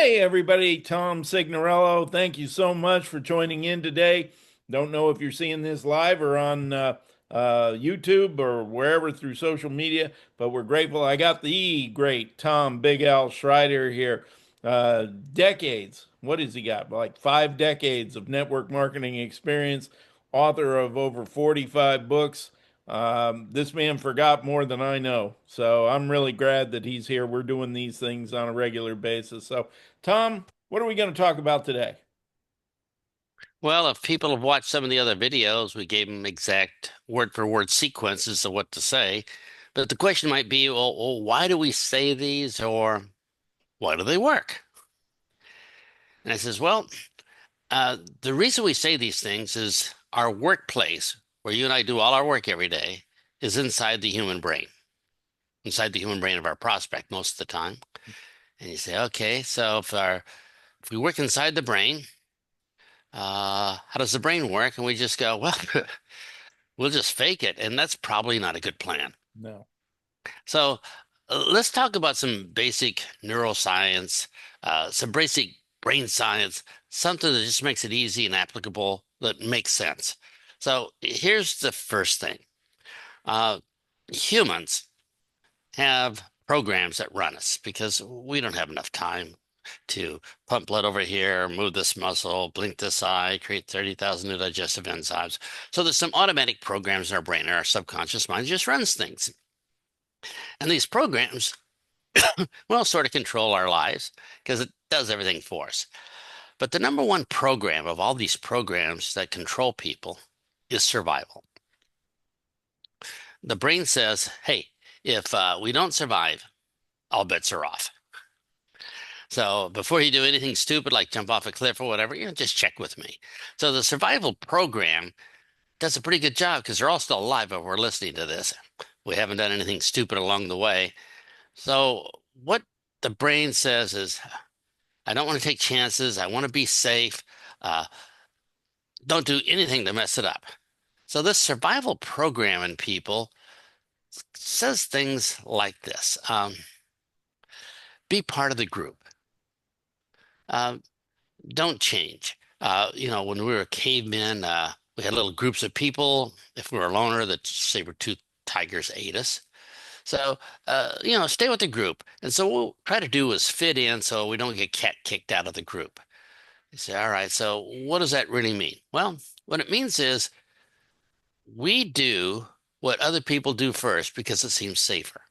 Hey, everybody, Tom Signorello. Thank you so much for joining in today. Don't know if you're seeing this live or on YouTube or wherever through social media, but we're grateful. I got the great Tom Big Al Schreiter here. Decades. What has he got? Like 5 decades of network marketing experience, author of over 45 books. This man forgot more than I know. So I'm really glad that he's here. We're doing these things on a regular basis. So, Tom, what are we going to talk about today? Well, if people have watched some of the other videos, we gave them exact word for word sequences of what to say. But the question might be, well, why do we say these or why do they work? And I says, well, the reason we say these things is our workplace, where you and I do all our work every day, is inside the human brain of our prospect most of the time. And you say, okay, so if we work inside the brain, how does the brain work? And we just go, well, we'll just fake it, and that's probably not a good plan. No. So let's talk about some basic neuroscience, some basic brain science, something that just makes it easy and applicable that makes sense. So here's the first thing. Uh, Humans have programs that run us because we don't have enough time to pump blood over here, move this muscle, blink this eye, create 30,000 new digestive enzymes. So there's some automatic programs in our brain, and our subconscious mind just runs things. And these programs, well, sort of control our lives because it does everything for us. But the number one program of all these programs that control people is survival. The brain says, hey, if we don't survive, all bets are off. So before you do anything stupid like jump off a cliff or whatever, just check with me. So the survival program does a pretty good job because they're all still alive if we're listening to this. We haven't done anything stupid along the way. So what the brain says is, I don't want to take chances. I want to be safe. Uh, don't do anything to mess it up. So this survival program in people says things like this. Be part of the group. Uh, don't change. When we were cavemen, we had little groups of people. If we were a loner, the saber-toothed tigers ate us. So, stay with the group. And so what we'll try to do is fit in so we don't get kicked out of the group. You say, all right, so what does that really mean? Well, what it means is we do what other people do first because it seems safer,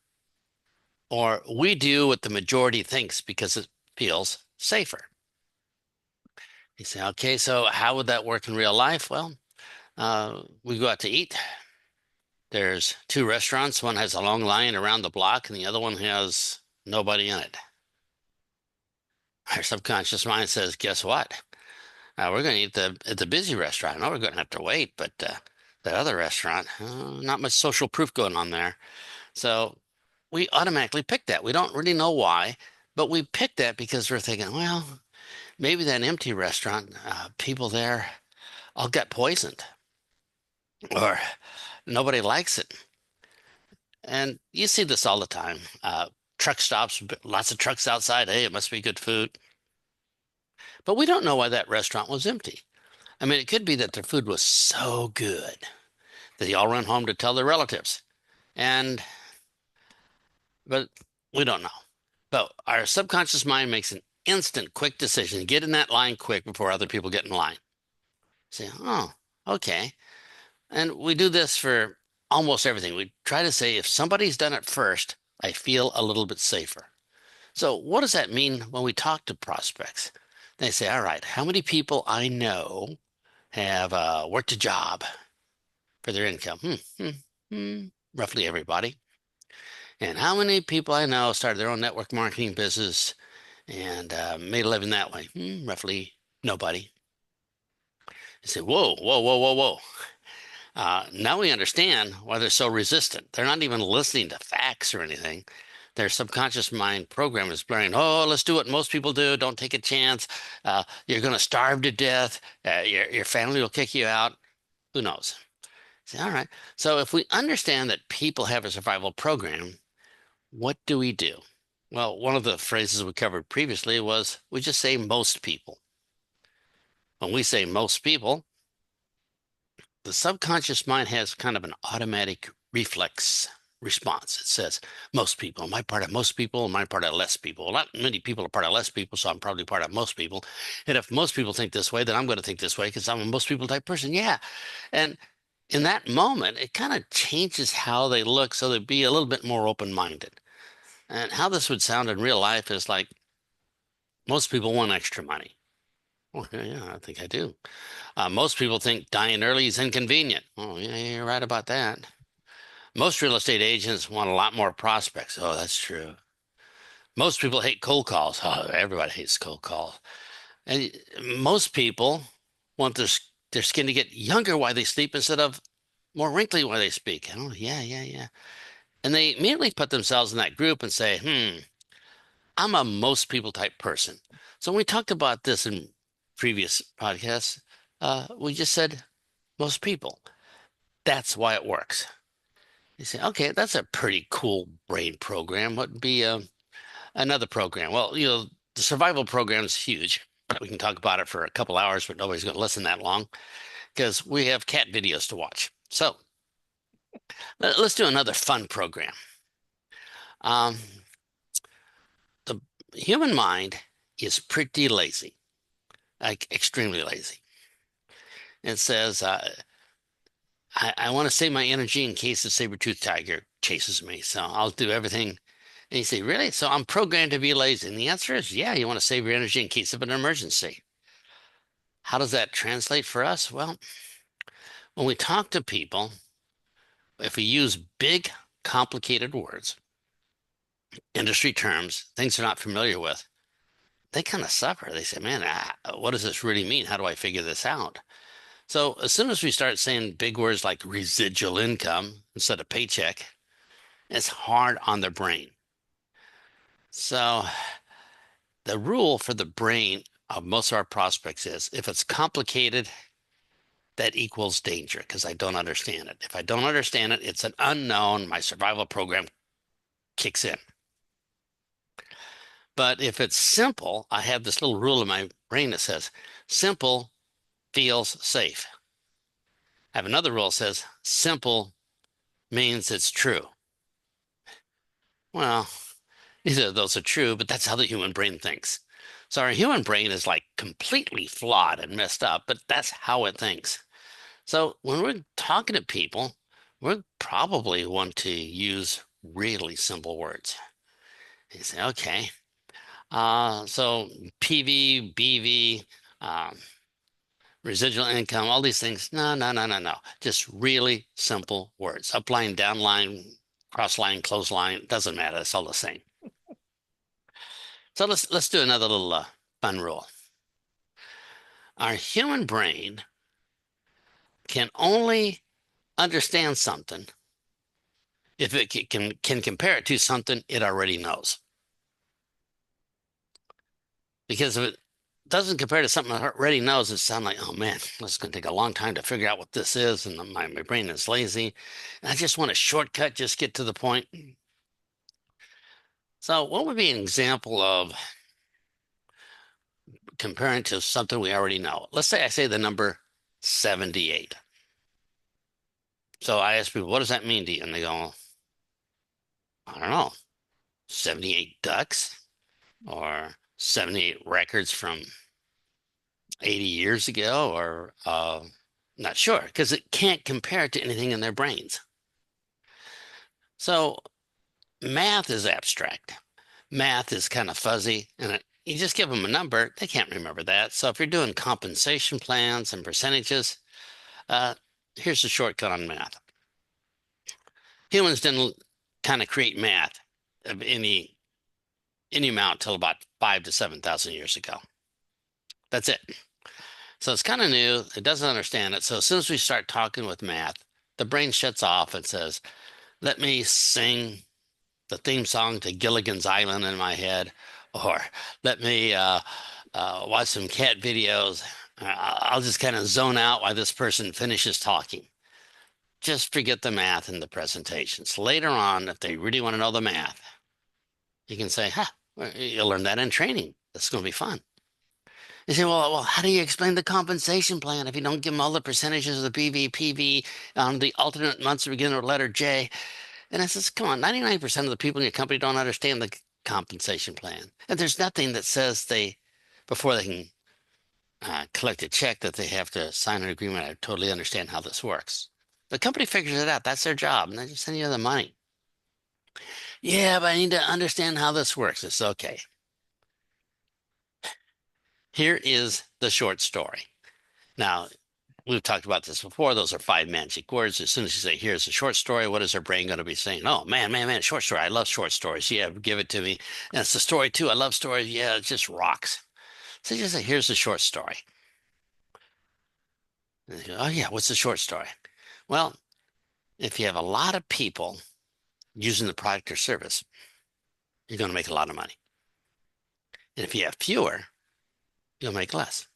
or we do what the majority thinks because it feels safer. You say, okay, so how would that work in real life? Well, we go out to eat. There's two restaurants. One has a long line around the block, and the other one has nobody in it. Our subconscious mind says, guess what? We're going to eat at the busy restaurant. No, we're going to have to wait, but that other restaurant, not much social proof going on there. So we automatically pick that. We don't really know why, but we pick that because we're thinking, well, maybe that empty restaurant, people there all got poisoned, or nobody likes it. And you see this all the time. Truck stops, lots of trucks outside. Hey, it must be good food. But we don't know why that restaurant was empty. I mean, it could be that their food was so good that they all run home to tell their relatives. And, but we don't know. But our subconscious mind makes an instant, quick decision. Get in that line quick before other people get in line. Say, oh, okay. And we do this for almost everything. We try to say, if somebody's done it first, I feel a little bit safer. So what does that mean when we talk to prospects? They say, all right, how many people I know have worked a job for their income? Roughly everybody. And how many people I know started their own network marketing business and made a living that way? Roughly nobody. You say, whoa, whoa, whoa, whoa, whoa. Now we understand why they're so resistant. They're not even listening to facts or anything. Their subconscious mind program is blaring, oh, let's do what most people do. Don't take a chance. You're going to starve to death. Your family will kick you out. Who knows? Say, all right. So if we understand that people have a survival program, what do we do? Well, one of the phrases we covered previously was we just say most people. When we say most people, the subconscious mind has kind of an automatic reflex response. It says, most people. Am I part of most people? Am I part of less people? Well, not many people are part of less people, so I'm probably part of most people. And if most people think this way, then I'm going to think this way because I'm a most people type person. Yeah. And in that moment, it kind of changes how they look so they'd be a little bit more open-minded. And how this would sound in real life is like most people want extra money. Well, yeah, I think I do. Most people think dying early is inconvenient. Oh, yeah, you're right about that. Most real estate agents want a lot more prospects. Oh, that's true. Most people hate cold calls. Oh, everybody hates cold calls. And most people want their skin to get younger while they sleep instead of more wrinkly while they speak. Oh, yeah, yeah, yeah. And they immediately put themselves in that group and say, I'm a most people type person. So when we talked about this in previous podcasts, we just said most people. That's why it works. You say, okay, that's a pretty cool brain program. What would be another program? Well, the survival program is huge. We can talk about it for a couple hours, but nobody's going to listen that long because we have cat videos to watch. So let's do another fun program. Um, the human mind is pretty lazy, like extremely lazy. It says, I want to save my energy in case the saber-toothed tiger chases me. So I'll do everything. And you say, really? So I'm programmed to be lazy. And the answer is, yeah, you want to save your energy in case of an emergency. How does that translate for us? Well, when we talk to people, if we use big, complicated words, industry terms, things they're not familiar with, they kind of suffer. They say, man, what does this really mean? How do I figure this out? So as soon as we start saying big words like residual income instead of paycheck, it's hard on their brain. So the rule for the brain of most of our prospects is if it's complicated, that equals danger because I don't understand it. If I don't understand it, it's an unknown. My survival program kicks in. But if it's simple, I have this little rule in my brain that says simple feels safe. I have another rule that says simple means it's true. Well, neither of those are true, but that's how the human brain thinks. So our human brain is like completely flawed and messed up, but that's how it thinks. So when we're talking to people, we probably want to use really simple words. You say, okay, so PV, BV, residual income, all these things. No, no, no, no, no. Just really simple words. Upline, downline, crossline, clothesline, doesn't matter. It's all the same. So let's do another little fun rule. Our human brain can only understand something if it can compare it to something it already knows. Because if it doesn't compare to something it already knows, it sounds like, oh man, it's going to take a long time to figure out what this is, and my brain is lazy. And I just want a shortcut, just get to the point. So what would be an example of comparing to something we already know? Let's say I say the number 78. So I ask people, what does that mean to you? And they go, I don't know, 78 ducks or 78 records from 80 years ago, or not sure, because it can't compare it to anything in their brains. So math is abstract. Math is kind of fuzzy, and you just give them a number, they can't remember that. So if you're doing compensation plans and percentages, uh, here's the shortcut on math. Humans didn't kind of create math of any amount till about 5 to 7,000 years ago. That's it. So it's kind of new. It doesn't understand it. So as soon as we start talking with math, the brain shuts off and says, let me sing the theme song to Gilligan's Island in my head, or let me watch some cat videos. I'll just kind of zone out while this person finishes talking. Just forget the math in the presentations. Later on, if they really want to know the math, You can say, "Ha, you'll learn that in training. That's going to be fun." You say, well, how do you explain the compensation plan if you don't give them all the percentages of the PV, PV, the alternate months begin with letter J? And I says, come on, 99% of the people in your company don't understand the compensation plan. And there's nothing that says before they can collect a check, that they have to sign an agreement. I totally understand how this works. The company figures it out. That's their job. And they just send you the money. Yeah, but I need to understand how this works. It's okay. Here is the short story. Now, we've talked about this before. Those are five magic words. As soon as you say, here's a short story, what is their brain going to be saying? Oh, man, man, man, short story. I love short stories. Yeah, give it to me. And it's a story too. I love stories. Yeah, it just rocks. So you just say, here's a short story. And they go, oh, yeah, what's the short story? Well, if you have a lot of people using the product or service, you're going to make a lot of money. And if you have fewer, you'll make less.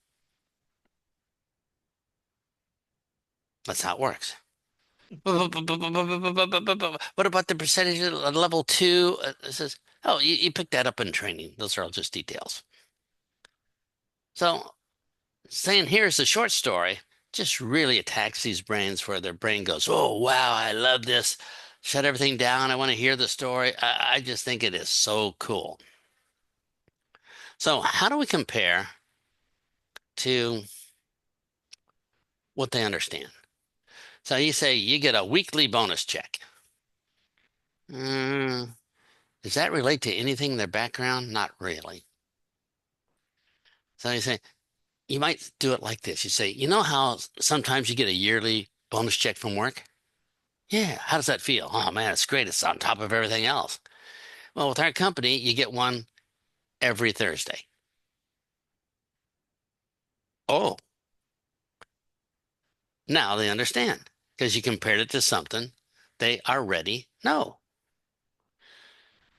That's how it works. What about the percentage at level two? It says, oh, you picked that up in training. Those are all just details. So saying here's a short story just really attacks these brains where their brain goes, oh, wow, I love this. Shut everything down. I want to hear the story. I just think it is so cool. So how do we compare to what they understand? So you say you get a weekly bonus check. Mm, does that relate to anything in their background? Not really. So you say, you might do it like this. You say, you know how sometimes you get a yearly bonus check from work? Yeah. How does that feel? Oh man, it's great. It's on top of everything else. Well, with our company, you get one every Thursday. Oh, now they understand because you compared it to something they already know.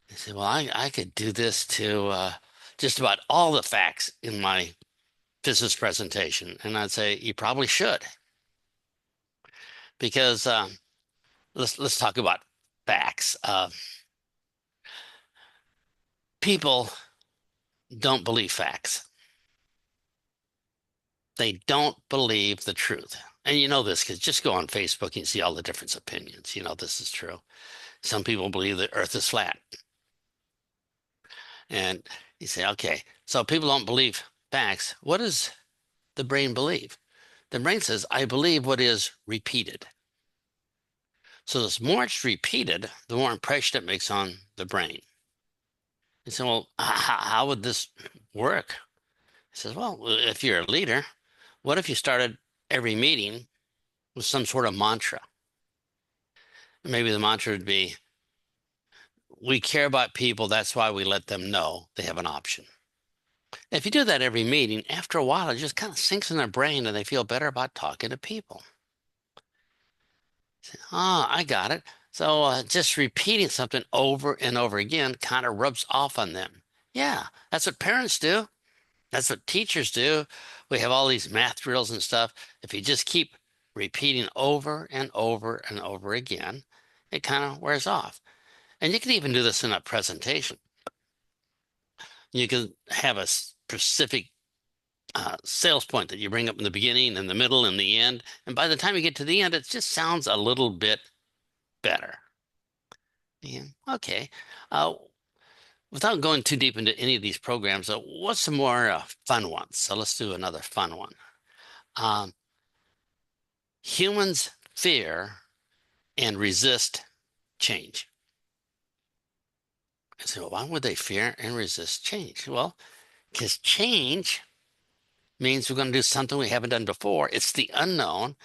They say, well, I could do this to just about all the facts in my business presentation. And I'd say, you probably should, because let's talk about facts. People don't believe facts. They don't believe the truth. And you know this because just go on Facebook and see all the different opinions. You know this is true. Some people believe the earth is flat. And you say, okay, so people don't believe facts. What does the brain believe? The brain says, I believe what is repeated. So the more it's repeated, the more impression it makes on the brain. You say, well, how would this work? He says, well, if you're a leader, what if you started every meeting with some sort of mantra? Maybe the mantra would be, we care about people. That's why we let them know they have an option. If you do that every meeting, after a while, it just kind of sinks in their brain and they feel better about talking to people. Ah, I got it. So just repeating something over and over again kind of rubs off on them. Yeah, that's what parents do. That's what teachers do. We have all these math drills and stuff. If you just keep repeating over and over and over again, it kind of wears off. And you can even do this in a presentation. You can have a specific sales point that you bring up in the beginning and the middle and the end. And by the time you get to the end, it just sounds a little bit better. Yeah, okay. Uh, Without going too deep into any of these programs, what's some more fun ones? So let's do another fun one. Um, Humans fear and resist change. I say, well, why would they fear and resist change? Well, because change means we're going to do something we haven't done before. It's the unknown.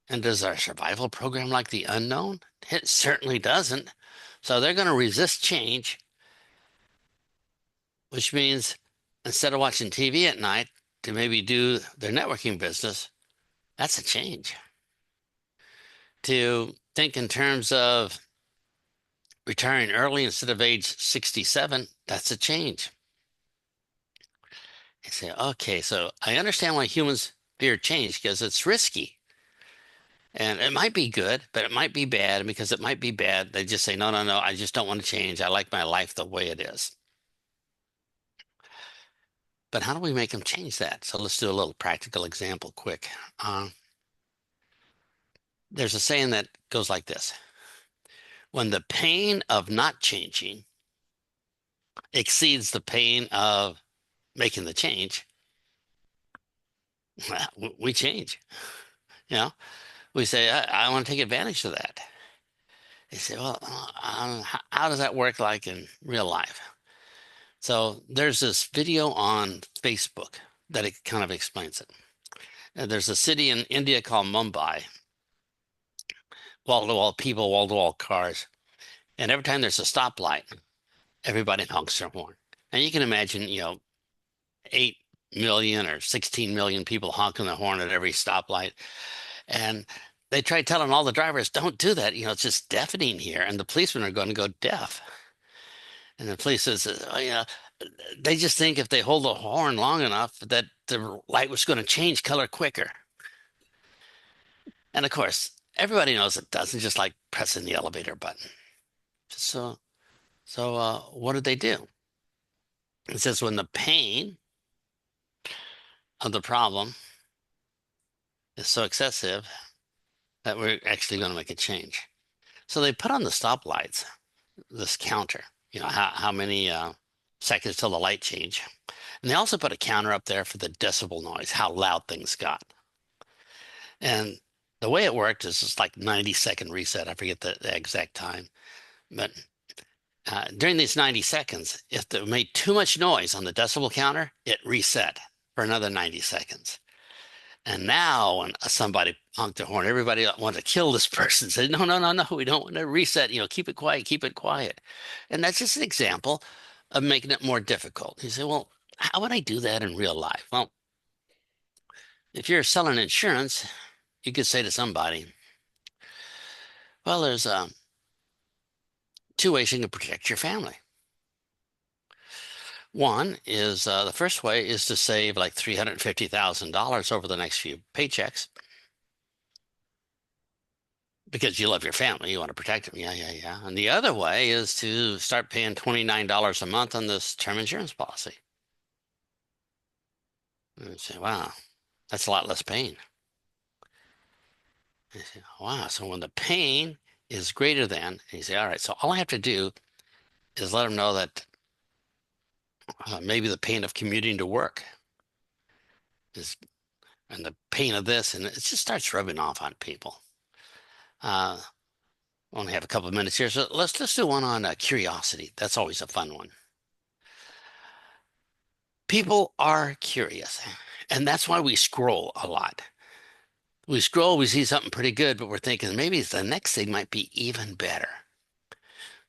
And does our survival program like the unknown? It certainly doesn't. So they're going to resist change, which means instead of watching TV at night to maybe do their networking business, that's a change. To think in terms of retiring early instead of age 67, that's a change. I say, okay, so I understand why humans fear change because it's risky. And it might be good, but it might be bad. And because it might be bad, they just say, no, no, no, I just don't want to change. I like my life the way it is. But how do we make them change that? So let's do a little practical example quick. There's a saying that goes like this. When the pain of not changing exceeds the pain of making the change, well, we change. You know, we say, I want to take advantage of that. They say, well, how does that work like in real life? So there's this video on Facebook that it kind of explains it. And there's a city in India called Mumbai, wall-to-wall people, wall-to-wall cars. And every time there's a stoplight, everybody honks their horn. And you can imagine, 8 million or 16 million people honking the horn at every stoplight. And they try telling all the drivers, don't do that. It's just deafening here. And the policemen are going to go deaf. And the police says, oh, they just think if they hold the horn long enough that the light was going to change color quicker. And of course, everybody knows it doesn't, just like pressing the elevator button. So, what did they do? It says when the pain of the problem is so excessive that we're actually going to make a change. So they put on the stoplights this counter, how many seconds till the light change. And they also put a counter up there for the decibel noise, how loud things got. And the way it worked is just like 90-second reset. I forget the exact time. But during these 90 seconds, if they made too much noise on the decibel counter, it reset for another 90 seconds. And now when somebody honked the horn, everybody wanted to kill this person. Said, no, no, no, no, we don't want to reset. Keep it quiet, keep it quiet. And that's just an example of making it more difficult. You say, well, how would I do that in real life? Well, if you're selling insurance, you could say to somebody, well, there's two ways you can protect your family. One is the first way is to save like $350,000 over the next few paychecks because you love your family, you want to protect them. Yeah, yeah, yeah. And the other way is to start paying $29 a month on this term insurance policy. And you say, wow, that's a lot less pain. And you say, wow, so when the pain is greater than, and you say, all right, so all I have to do is let them know that maybe the pain of commuting to work is, and the pain of this, and it just starts rubbing off on people. Uh, only have a couple of minutes here, so let's just do one on curiosity. That's always a fun one. People are curious, and that's why we scroll a lot. We scroll, we see something pretty good, but we're thinking maybe the next thing might be even better.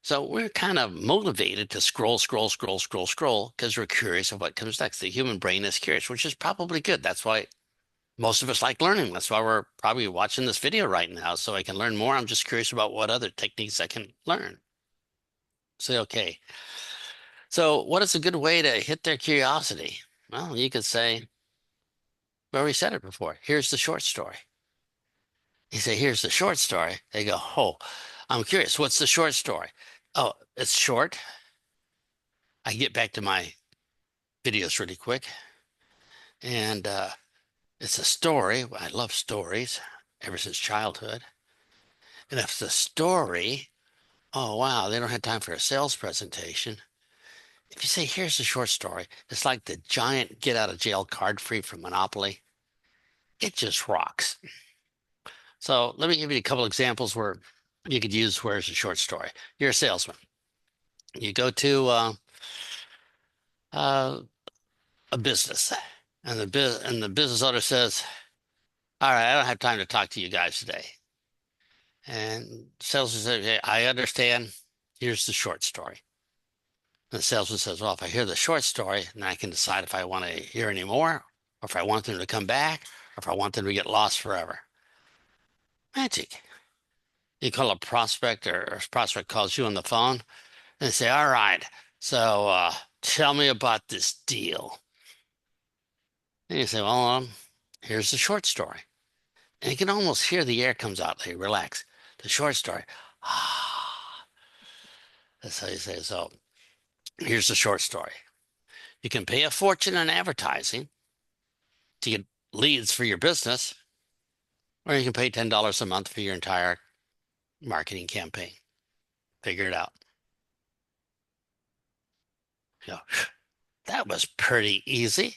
So we're kind of motivated to scroll, scroll, scroll, scroll, scroll because we're curious of what comes next. The human brain is curious, which is probably good. That's why most of us like learning. That's why we're probably watching this video right now, so I can learn more. I'm just curious about what other techniques I can learn. Say, okay, so what is a good way to hit their curiosity? Well, you could say, well, we said it before. Here's the short story. You say, here's the short story. They go, oh, I'm curious. What's the short story? Oh, it's short. I get back to my videos really quick. And it's a story. I love stories ever since childhood. And if the story, oh, wow, they don't have time for a sales presentation. If you say, here's the short story, it's like the giant get out of jail card free from Monopoly. It just rocks. So let me give you a couple examples where you could use where's the short story. You're a salesman. You go to uh, a business, and the business owner says, "All right, I don't have time to talk to you guys today." And salesman says, "Hey, I understand. Here's the short story." And the salesman says, "Well, if I hear the short story, then I can decide if I want to hear any more, or if I want them to come back, or if I want them to get lost forever." Magic. You call a prospect, or a prospect calls you on the phone, and they say, "All right, so tell me about this deal." And you say, "Well, here's the short story." And you can almost hear the air comes out. They relax. The short story. Ah, that's how you say it. So here's the short story. You can pay a fortune in advertising to get leads for your business, or you can pay $10 a month for your entire marketing campaign. Figure it out. You know, that was pretty easy.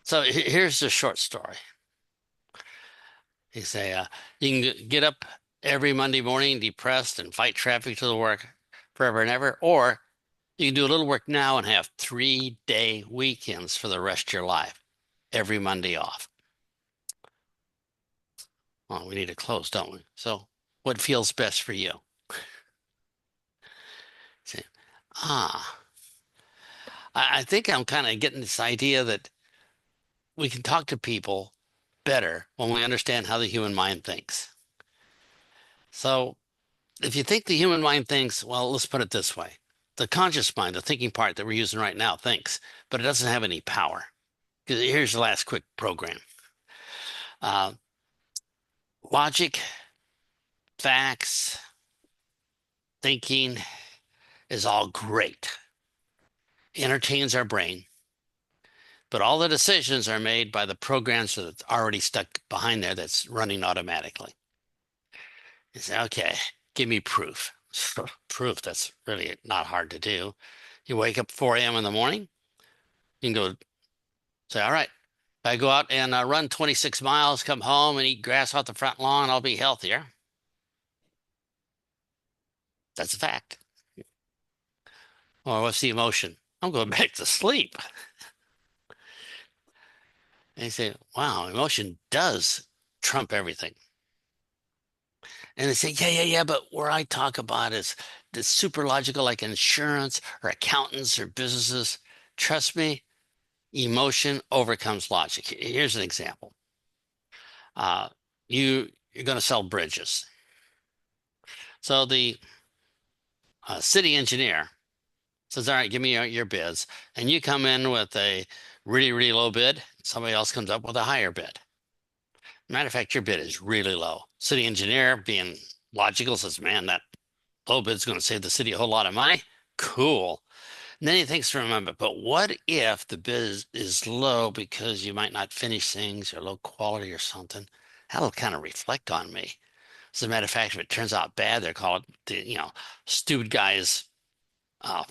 So here's the short story. You say, you can get up every Monday morning depressed and fight traffic to the work forever and ever, or you can do a little work now and have 3-day weekends for the rest of your life, every Monday off. Well, we need to close, don't we? So what feels best for you? Say, ah, I think I'm kind of getting this idea that we can talk to people better when we understand how the human mind thinks. So if you think the human mind thinks, well, let's put it this way. The conscious mind, the thinking part that we're using right now, thinks, but it doesn't have any power. Here's the last quick program. Uh, Logic, facts, thinking is all great. Entertains our brain, but all the decisions are made by the programs that's already stuck behind there that's running automatically. You say, okay, give me proof. Proof, that's really not hard to do. You wake up 4 a.m. in the morning, you can go say, all right, if I go out and run 26 miles, come home and eat grass off the front lawn, I'll be healthier. That's a fact. Or what's the emotion? I'm going back to sleep. And you say, wow, emotion does trump everything. And they say, yeah, but where I talk about is the super logical, like insurance or accountants or businesses. Trust me, emotion overcomes logic. Here's an example. Uh, you're going to sell bridges. So the city engineer says, all right, give me your bids. And you come in with a really, really low bid. Somebody else comes up with a higher bid. Matter of fact, your bid is really low. City engineer, being logical, says, man, that low bid's going to save the city a whole lot of money. Cool. And then he thinks for a moment, but what if the bid is low because you might not finish things or low quality or something? That'll kind of reflect on me. As a matter of fact, if it turns out bad, they'll call it the, stupid guy's uh,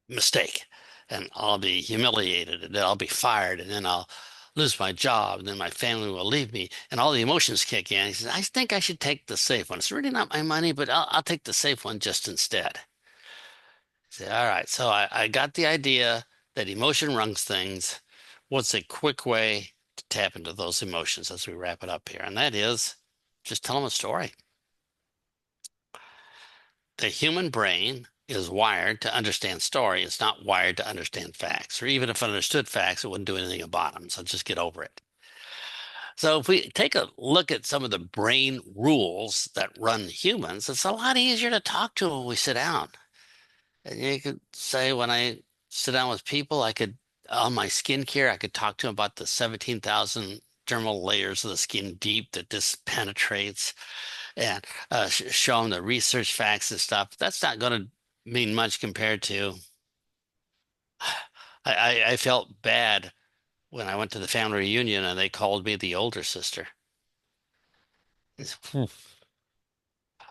mistake. And I'll be humiliated and then I'll be fired and then I'll lose my job and then my family will leave me and all the emotions kick in. He says, I think I should take the safe one. It's really not my money, but I'll take the safe one just instead. Say, all right, so I got the idea that emotion runs things. What's a quick way to tap into those emotions as we wrap it up here? And that is just tell them a story. The human brain is wired to understand story. It's not wired to understand facts. Or even if it understood facts, it wouldn't do anything about them. So just get over it. So if we take a look at some of the brain rules that run humans, it's a lot easier to talk to when we sit down. And you could say when I sit down with people, I could, on my skincare, I could talk to them about the 17,000 dermal layers of the skin deep that this penetrates and show them the research facts and stuff. That's not going to mean much compared to. I felt bad when I went to the family reunion and they called me the older sister.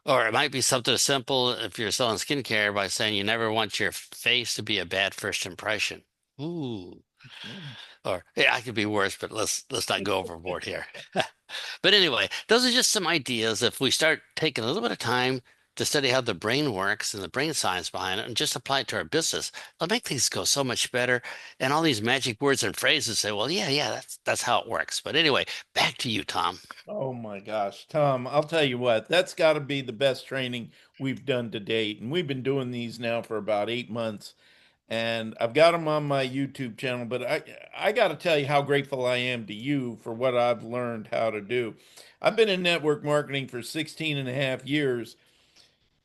Or it might be something as simple if you're selling skincare by saying you never want your face to be a bad first impression. Ooh. Mm. Or yeah, I could be worse, but let's not go overboard here. But anyway, those are just some ideas. If we start taking a little bit of time to study how the brain works and the brain science behind it and just apply it to our business, it'll make things go so much better. And all these magic words and phrases say, well, yeah, that's how it works. But anyway, back to you, Tom. Oh my gosh, Tom, I'll tell you what, that's got to be the best training we've done to date. And we've been doing these now for about 8 months. And I've got them on my YouTube channel, but I got to tell you how grateful I am to you for what I've learned how to do. I've been in network marketing for 16 and a half years,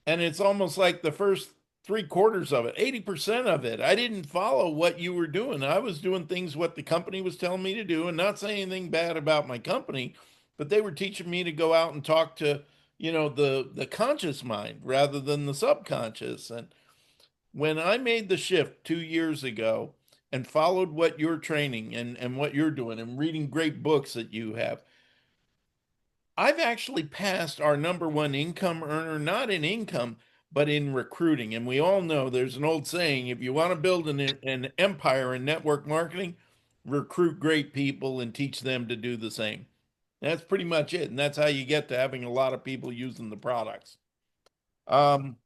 and it's almost like the first 3/4 of it, 80% of it, I didn't follow what you were doing. I was doing things what the company was telling me to do and not saying anything bad about my company, but they were teaching me to go out and talk to, the conscious mind rather than the subconscious. And when I made the shift 2 years ago and followed what you're training and what you're doing and reading great books that you have, I've actually passed our number one income earner, not in income, but in recruiting. And we all know there's an old saying, if you want to build an empire in network marketing, recruit great people and teach them to do the same. That's pretty much it. And that's how you get to having a lot of people using the products. Um,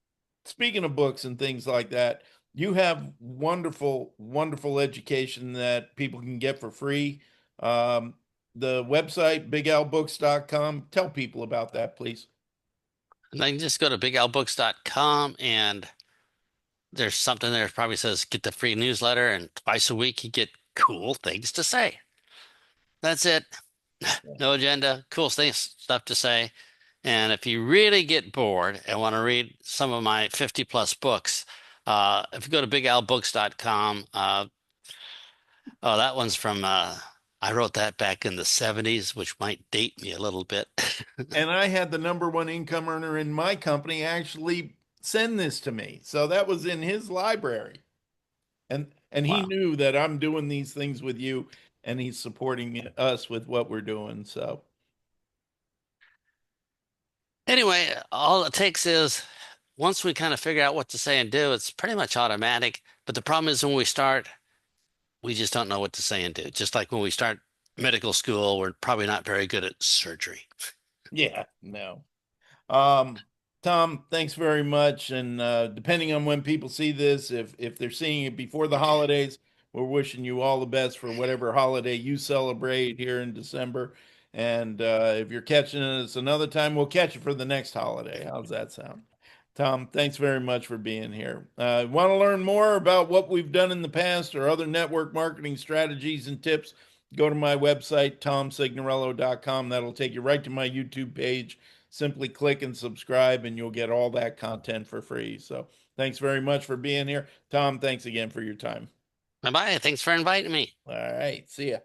Speaking of books and things like that, you have wonderful, wonderful education that people can get for free. Um, the website, bigalbooks.com. Tell people about that, please. And then just go to bigalbooks.com and there's something there that probably says get the free newsletter and twice a week you get cool things to say. That's it. No agenda, cool things, stuff to say. And if you really get bored and want to read some of my 50 plus books, if you go to bigalbooks.com, oh, that one's from, I wrote that back in the 70s, which might date me a little bit. And I had the number one income earner in my company actually send this to me. So that was in his library. And he Wow. knew that I'm doing these things with you and he's supporting us with what we're doing. So Anyway, all it takes is once we kind of figure out what to say and do, it's pretty much automatic. But the problem is when we start, we just don't know what to say and do. Just like when we start medical school, we're probably not very good at surgery. yeah, no. Um, Tom, thanks very much. And depending on when people see this, if they're seeing it before the holidays, we're wishing you all the best for whatever holiday you celebrate here in December. And if you're catching us another time, we'll catch you for the next holiday. How's that sound? Tom, thanks very much for being here. Want to learn more about what we've done in the past or other network marketing strategies and tips? Go to my website, tomsignorello.com. That'll take you right to my YouTube page. Simply click and subscribe, and you'll get all that content for free. So, thanks very much for being here. Tom, thanks again for your time. Bye bye. Thanks for inviting me. All right. See ya.